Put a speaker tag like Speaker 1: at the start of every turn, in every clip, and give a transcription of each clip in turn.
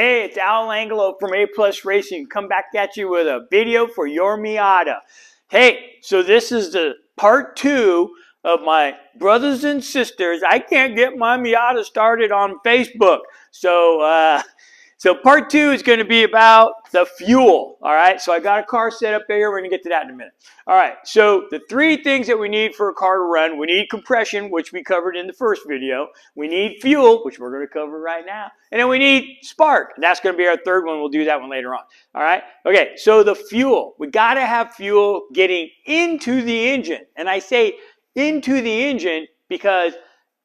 Speaker 1: Hey, it's Al Angelo from A Plus Racing. Come back at you with a video for your Miata. Hey, so this is the part 2 of my brothers and sisters. I can't get my Miata started on Facebook. So part 2 is going to be about the fuel. All right, so I got a car set up there. We're going to get to that in a minute. All right, so the 3 things that we need for a car to run: we need compression, which we covered in the first video. We need fuel, which we're going to cover right now. And then we need spark. And that's going to be our third one. We'll do that one later on. All right, okay, so the fuel. We got to have fuel getting into the engine. And I say into the engine because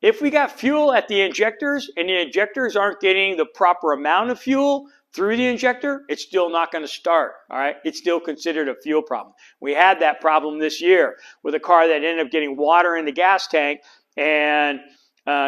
Speaker 1: if we got fuel at the injectors and the injectors aren't getting the proper amount of fuel through the injector, it's still not going to start, all right? It's still considered a fuel problem. We had that problem this year with a car that ended up getting water in the gas tank and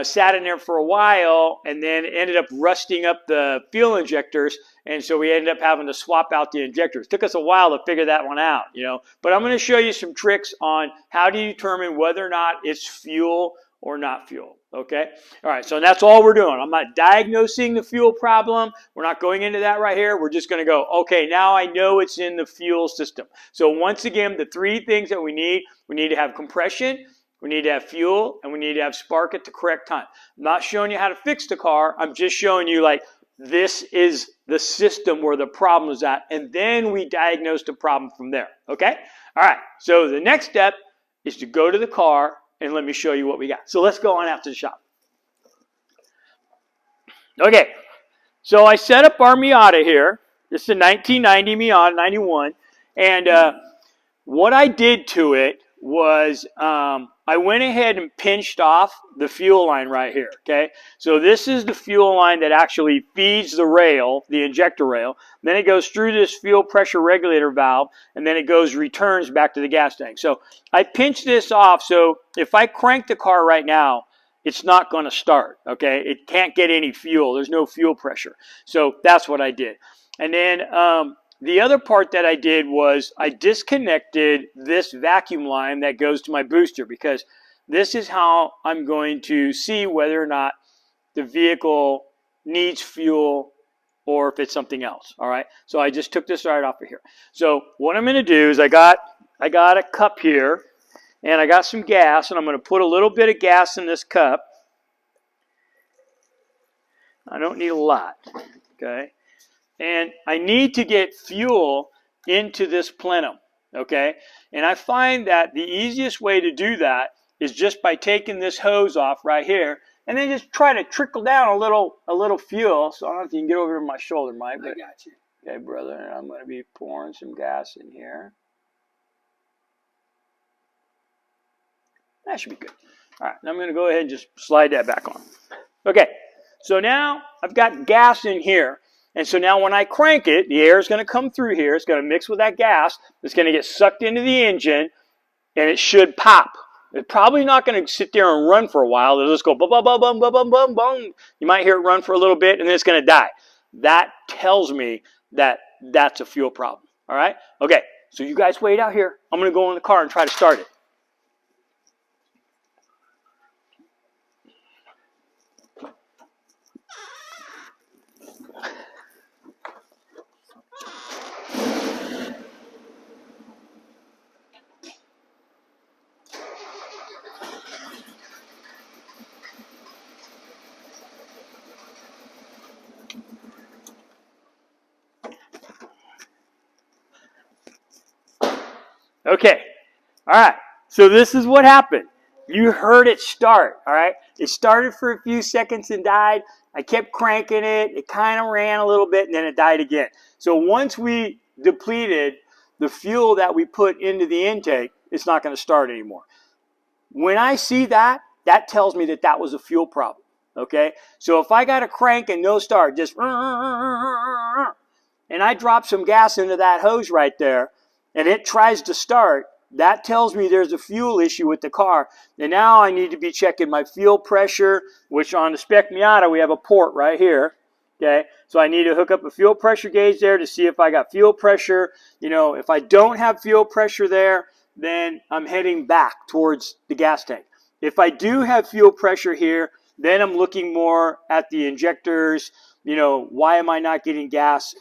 Speaker 1: sat in there for a while and then ended up rusting up the fuel injectors, and so we ended up having to swap out the injectors. It took us a while to figure that one out, you know, but I'm going to show you some tricks on how to determine whether or not it's fuel or not fuel, okay? All right, so that's all we're doing. I'm not diagnosing the fuel problem. We're not going into that right here. We're just going to go, okay, now I know it's in the fuel system. So once again, the 3 things that we need to have compression, we need to have fuel, and we need to have spark at the correct time. I'm not showing you how to fix the car. I'm just showing you, like, this is the system where the problem is at, and then we diagnose the problem from there, okay? All right, so the next step is to go to the car and let me show you what we got. So let's go on out to the shop. Okay, so I set up our Miata here. This is a 1990 Miata, 91. And what I did to it was I went ahead and pinched off the fuel line right here, okay? So this is the fuel line that actually feeds the rail, the injector rail. Then it goes through this fuel pressure regulator valve, and then it returns back to the gas tank. So I pinched this off, so if I crank the car right now, it's not going to start, okay? It can't get any fuel. There's no fuel pressure. So that's what I did. And then the other part that I did was I disconnected this vacuum line that goes to my booster, because this is how I'm going to see whether or not the vehicle needs fuel or if it's something else, all right? So I just took this right off of here. So what I'm going to do is I got a cup here, and I got some gas, and I'm going to put a little bit of gas in this cup. I don't need a lot, okay? And I need to get fuel into this plenum, okay? And I find that the easiest way to do that is just by taking this hose off right here and then just try to trickle down a little fuel. So I don't know if you can get over to my shoulder, Mike. But, I got you. Okay, brother, and I'm going to be pouring some gas in here. That should be good. All right, now I'm going to go ahead and just slide that back on. Okay, so now I've got gas in here. And so now when I crank it, the air is going to come through here. It's going to mix with that gas. It's going to get sucked into the engine, and it should pop. It's probably not going to sit there and run for a while. It'll just go bum, bum, bum, bum, bum, bum, bum, bum. You might hear it run for a little bit, and then it's going to die. That tells me that that's a fuel problem. All right? Okay, so you guys wait out here. I'm going to go in the car and try to start it. Okay, all right, so this is what happened. You heard it start, all right? It started for a few seconds and died. I kept cranking it. It kind of ran a little bit, and then it died again. So once we depleted the fuel that we put into the intake, it's not going to start anymore. When I see that, that tells me that that was a fuel problem, okay? So if I got a crank and no start, just and I drop some gas into that hose right there, and it tries to start, that tells me there's a fuel issue with the car. And now I need to be checking my fuel pressure, which on the Spec Miata, we have a port right here. Okay, so I need to hook up a fuel pressure gauge there to see if I got fuel pressure. You know, if I don't have fuel pressure there, then I'm heading back towards the gas tank. If I do have fuel pressure here, then I'm looking more at the injectors, you know, why am I not getting gas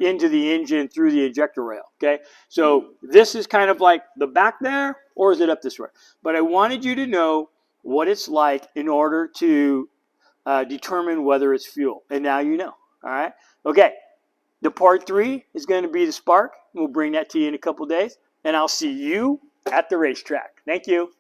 Speaker 1: into the engine through the ejector rail? Okay, so this is kind of like the back there, or is it up this way? But I wanted you to know what it's like in order to determine whether it's fuel. And now you know. All right. Okay. The part 3 is going to be the spark. We'll bring that to you in a couple days. And I'll see you at the racetrack. Thank you.